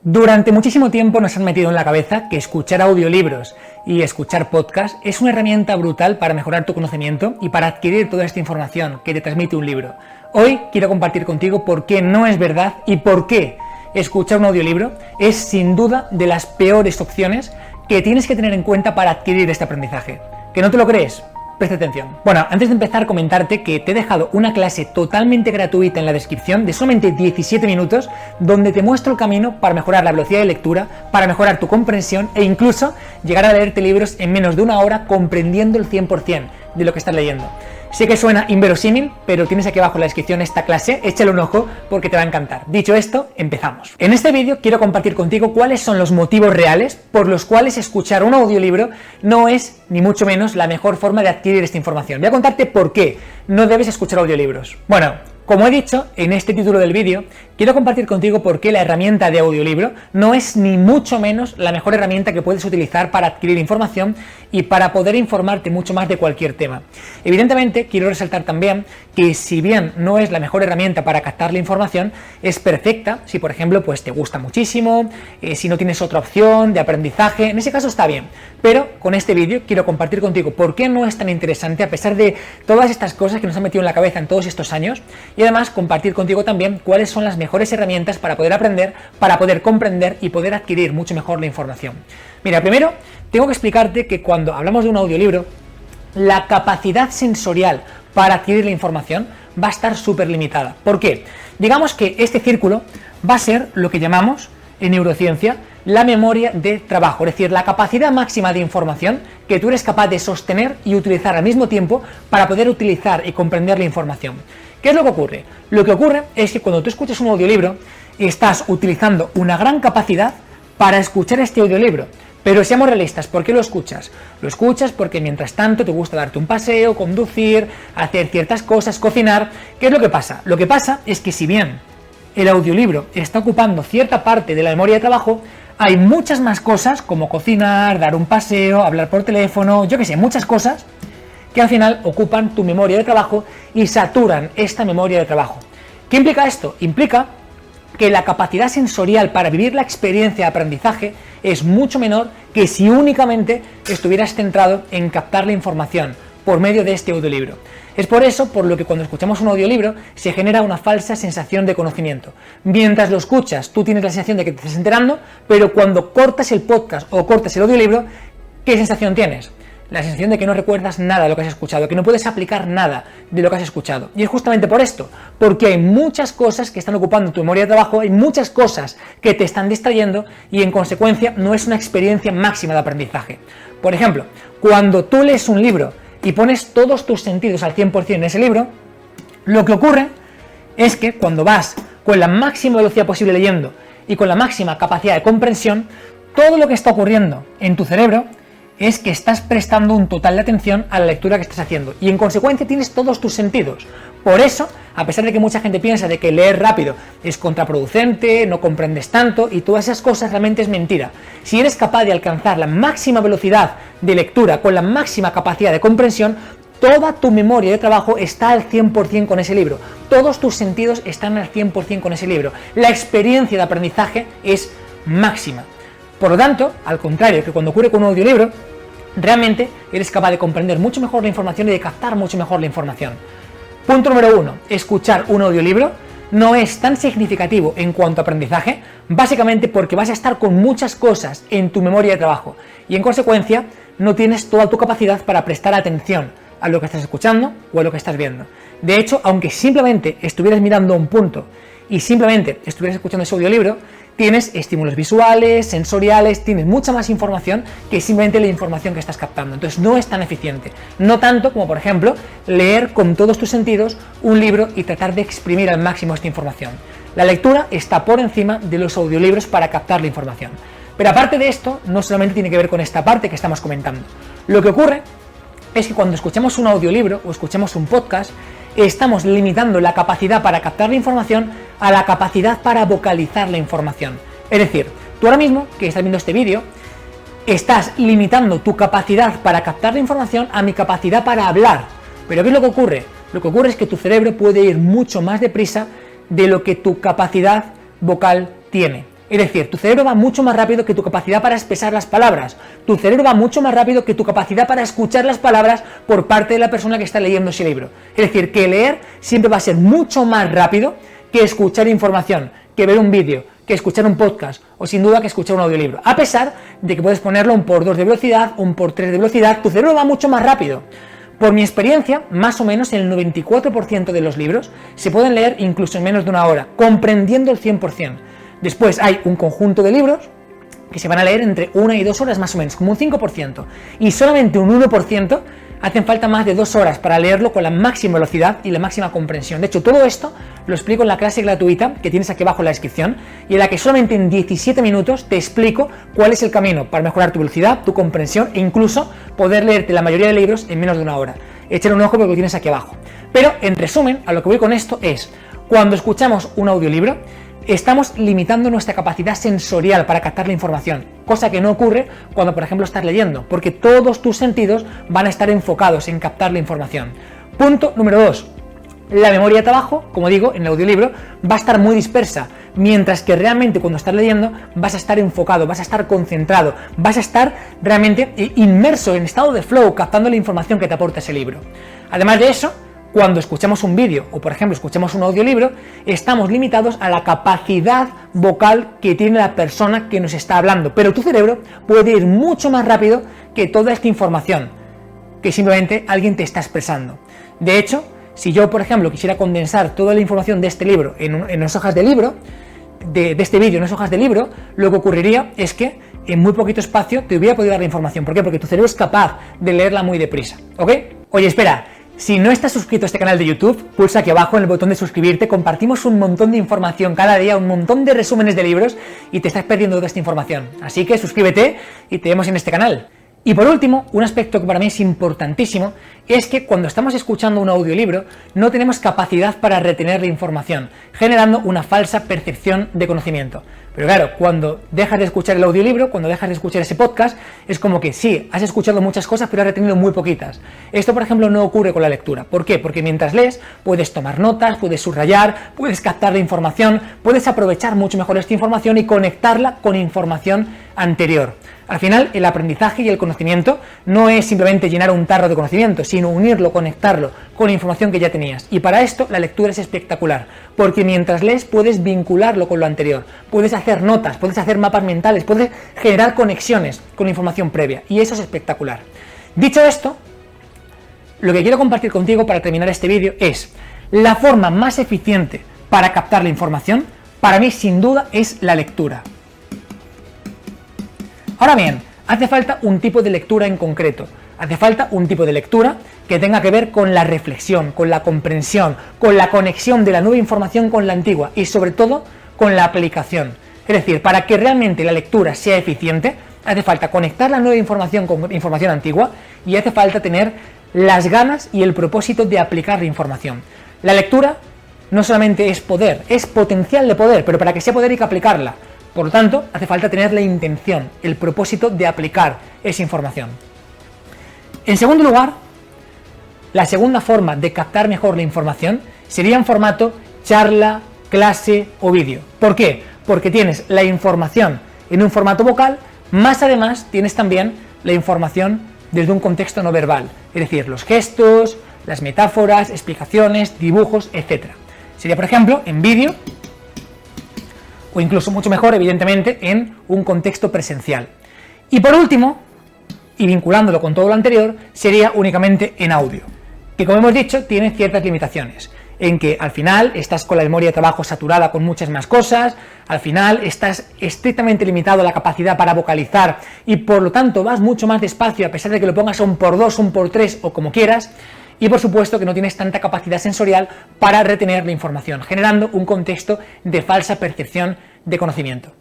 Durante muchísimo tiempo nos han metido en la cabeza que escuchar audiolibros y escuchar podcasts es una herramienta brutal para mejorar tu conocimiento y para adquirir toda esta información que te transmite un libro. Hoy quiero compartir contigo por qué no es verdad y por qué escuchar un audiolibro es sin duda de las peores opciones que tienes que tener en cuenta para adquirir este aprendizaje. ¿Que no te lo crees? Presta atención. Bueno, antes de empezar, comentarte que te he dejado una clase totalmente gratuita en la descripción de solamente 17 minutos donde te muestro el camino para mejorar la velocidad de lectura, para mejorar tu comprensión e incluso llegar a leerte libros en menos de una hora comprendiendo el 100% de lo que estás leyendo. Sé que suena inverosímil, pero tienes aquí abajo en la descripción esta clase, échale un ojo porque te va a encantar. Dicho esto, empezamos. En este vídeo quiero compartir contigo cuáles son los motivos reales por los cuales escuchar un audiolibro no es, ni mucho menos, la mejor forma de adquirir esta información. Voy a contarte por qué no debes escuchar audiolibros. Bueno, como he dicho en este título del vídeo, quiero compartir contigo por qué la herramienta de audiolibro no es ni mucho menos la mejor herramienta que puedes utilizar para adquirir información y para poder informarte mucho más de cualquier tema. Evidentemente, quiero resaltar también que si bien no es la mejor herramienta para captar la información, es perfecta si, por ejemplo, pues te gusta muchísimo, si no tienes otra opción de aprendizaje, en ese caso está bien. Pero con este vídeo quiero compartir contigo por qué no es tan interesante a pesar de todas estas cosas que nos han metido en la cabeza en todos estos años. Y además compartir contigo también cuáles son las mejores herramientas para poder aprender, para poder comprender y poder adquirir mucho mejor la información. Mira, primero tengo que explicarte que cuando hablamos de un audiolibro, la capacidad sensorial para adquirir la información va a estar súper limitada. ¿Por qué? Digamos que este círculo va a ser lo que llamamos en neurociencia la memoria de trabajo, es decir, la capacidad máxima de información que tú eres capaz de sostener y utilizar al mismo tiempo para poder utilizar y comprender la información. ¿Qué es lo que ocurre? Lo que ocurre es que cuando tú escuchas un audiolibro, estás utilizando una gran capacidad para escuchar este audiolibro. Pero seamos realistas, ¿por qué lo escuchas? Lo escuchas porque mientras tanto te gusta darte un paseo, conducir, hacer ciertas cosas, cocinar. ¿Qué es lo que pasa? Lo que pasa es que si bien el audiolibro está ocupando cierta parte de la memoria de trabajo, hay muchas más cosas como cocinar, dar un paseo, hablar por teléfono, yo qué sé, muchas cosas que al final ocupan tu memoria de trabajo y saturan esta memoria de trabajo. ¿Qué implica esto? Implica que la capacidad sensorial para vivir la experiencia de aprendizaje es mucho menor que si únicamente estuvieras centrado en captar la información por medio de este audiolibro. Es por eso por lo que cuando escuchamos un audiolibro se genera una falsa sensación de conocimiento. Mientras lo escuchas, tú tienes la sensación de que te estás enterando, pero cuando cortas el podcast o cortas el audiolibro, ¿qué sensación tienes? La sensación de que no recuerdas nada de lo que has escuchado, que no puedes aplicar nada de lo que has escuchado. Y es justamente por esto, porque hay muchas cosas que están ocupando tu memoria de trabajo, hay muchas cosas que te están distrayendo y en consecuencia no es una experiencia máxima de aprendizaje. Por ejemplo, cuando tú lees un libro y pones todos tus sentidos al 100% en ese libro, lo que ocurre es que cuando vas con la máxima velocidad posible leyendo y con la máxima capacidad de comprensión, todo lo que está ocurriendo en tu cerebro es que estás prestando un total de atención a la lectura que estás haciendo y en consecuencia tienes todos tus sentidos. Por eso, a pesar de que mucha gente piensa de que leer rápido es contraproducente, no comprendes tanto y todas esas cosas, realmente es mentira. Si eres capaz de alcanzar la máxima velocidad de lectura con la máxima capacidad de comprensión, toda tu memoria de trabajo está al 100% con ese libro. Todos tus sentidos están al 100% con ese libro. La experiencia de aprendizaje es máxima. Por lo tanto, al contrario que cuando ocurre con un audiolibro, realmente eres capaz de comprender mucho mejor la información y de captar mucho mejor la información. Punto número 1. Escuchar un audiolibro no es tan significativo en cuanto a aprendizaje, básicamente porque vas a estar con muchas cosas en tu memoria de trabajo y en consecuencia no tienes toda tu capacidad para prestar atención a lo que estás escuchando o a lo que estás viendo. De hecho, aunque simplemente estuvieras mirando un punto y simplemente estuvieras escuchando ese audiolibro, tienes estímulos visuales, sensoriales, tienes mucha más información que simplemente la información que estás captando. Entonces no es tan eficiente. No tanto como, por ejemplo, leer con todos tus sentidos un libro y tratar de exprimir al máximo esta información. La lectura está por encima de los audiolibros para captar la información. Pero aparte de esto, no solamente tiene que ver con esta parte que estamos comentando. Lo que ocurre es que cuando escuchamos un audiolibro o escuchamos un podcast, estamos limitando la capacidad para captar la información a la capacidad para vocalizar la información. Es decir, tú ahora mismo que estás viendo este vídeo, estás limitando tu capacidad para captar la información a mi capacidad para hablar. Pero ¿qué es lo que ocurre? Lo que ocurre es que tu cerebro puede ir mucho más deprisa de lo que tu capacidad vocal tiene. Es decir, tu cerebro va mucho más rápido que tu capacidad para expresar las palabras. Tu cerebro va mucho más rápido que tu capacidad para escuchar las palabras por parte de la persona que está leyendo ese libro. Es decir, que leer siempre va a ser mucho más rápido que escuchar información, que ver un vídeo, que escuchar un podcast o sin duda que escuchar un audiolibro. A pesar de que puedes ponerlo un por 2 de velocidad, un por 3 de velocidad, tu cerebro va mucho más rápido. Por mi experiencia, más o menos el 94% de los libros se pueden leer incluso en menos de una hora, comprendiendo el 100%. Después hay un conjunto de libros que se van a leer entre 1 y 2 horas más o menos, como un 5%. Y solamente un 1% hacen falta más de 2 horas para leerlo con la máxima velocidad y la máxima comprensión. De hecho, todo esto lo explico en la clase gratuita que tienes aquí abajo en la descripción y en la que solamente en 17 minutos te explico cuál es el camino para mejorar tu velocidad, tu comprensión e incluso poder leerte la mayoría de libros en menos de una hora. Échale un ojo porque lo tienes aquí abajo. Pero, en resumen, a lo que voy con esto es, cuando escuchamos un audiolibro, estamos limitando nuestra capacidad sensorial para captar la información, cosa que no ocurre cuando, por ejemplo, estás leyendo, porque todos tus sentidos van a estar enfocados en captar la información. Punto número 2. La memoria de trabajo, como digo, en el audiolibro, va a estar muy dispersa, mientras que realmente cuando estás leyendo vas a estar enfocado, vas a estar concentrado, vas a estar realmente inmerso en estado de flow, captando la información que te aporta ese libro. Además de eso, cuando escuchamos un vídeo o, por ejemplo, escuchamos un audiolibro, estamos limitados a la capacidad vocal que tiene la persona que nos está hablando, pero tu cerebro puede ir mucho más rápido que toda esta información que simplemente alguien te está expresando. De hecho, si yo, por ejemplo, quisiera condensar toda la información de este libro en unas hojas de libro, de este vídeo en unas hojas de libro, lo que ocurriría es que en muy poquito espacio te hubiera podido dar la información. ¿Por qué? Porque tu cerebro es capaz de leerla muy deprisa, ¿ok? Oye, espera. Si no estás suscrito a este canal de YouTube, pulsa aquí abajo en el botón de suscribirte, compartimos un montón de información cada día, un montón de resúmenes de libros y te estás perdiendo toda esta información. Así que suscríbete y te vemos en este canal. Y por último, un aspecto que para mí es importantísimo es que cuando estamos escuchando un audiolibro no tenemos capacidad para retener la información, generando una falsa percepción de conocimiento. Pero claro, cuando dejas de escuchar el audiolibro, cuando dejas de escuchar ese podcast, es como que sí, has escuchado muchas cosas, pero has retenido muy poquitas. Esto, por ejemplo, no ocurre con la lectura. ¿Por qué? Porque mientras lees, puedes tomar notas, puedes subrayar, puedes captar la información, puedes aprovechar mucho mejor esta información y conectarla con información anterior. Al final, el aprendizaje y el conocimiento no es simplemente llenar un tarro de conocimiento, sino unirlo, conectarlo con la información que ya tenías. Y para esto la lectura es espectacular, porque mientras lees puedes vincularlo con lo anterior, puedes hacer notas, puedes hacer mapas mentales, puedes generar conexiones con información previa, y eso es espectacular. Dicho esto, lo que quiero compartir contigo para terminar este vídeo es la forma más eficiente para captar la información, para mí sin duda es la lectura. Ahora bien, hace falta un tipo de lectura en concreto, hace falta un tipo de lectura que tenga que ver con la reflexión, con la comprensión, con la conexión de la nueva información con la antigua y sobre todo con la aplicación. Es decir, para que realmente la lectura sea eficiente, hace falta conectar la nueva información con información antigua y hace falta tener las ganas y el propósito de aplicar la información. La lectura no solamente es poder, es potencial de poder, pero para que sea poder hay que aplicarla. Por lo tanto, hace falta tener la intención, el propósito de aplicar esa información. En segundo lugar, la segunda forma de captar mejor la información sería en formato charla, clase o vídeo. ¿Por qué? Porque tienes la información en un formato vocal, más además tienes también la información desde un contexto no verbal, es decir, los gestos, las metáforas, explicaciones, dibujos, etc. Sería, por ejemplo, en vídeo, o incluso mucho mejor, evidentemente, en un contexto presencial. Y por último, y vinculándolo con todo lo anterior, sería únicamente en audio, que como hemos dicho, tiene ciertas limitaciones, en que al final estás con la memoria de trabajo saturada con muchas más cosas, al final estás estrictamente limitado a la capacidad para vocalizar y por lo tanto vas mucho más despacio a pesar de que lo pongas un por 2, un por 3 o como quieras, y por supuesto que no tienes tanta capacidad sensorial para retener la información, generando un contexto de falsa percepción de conocimiento.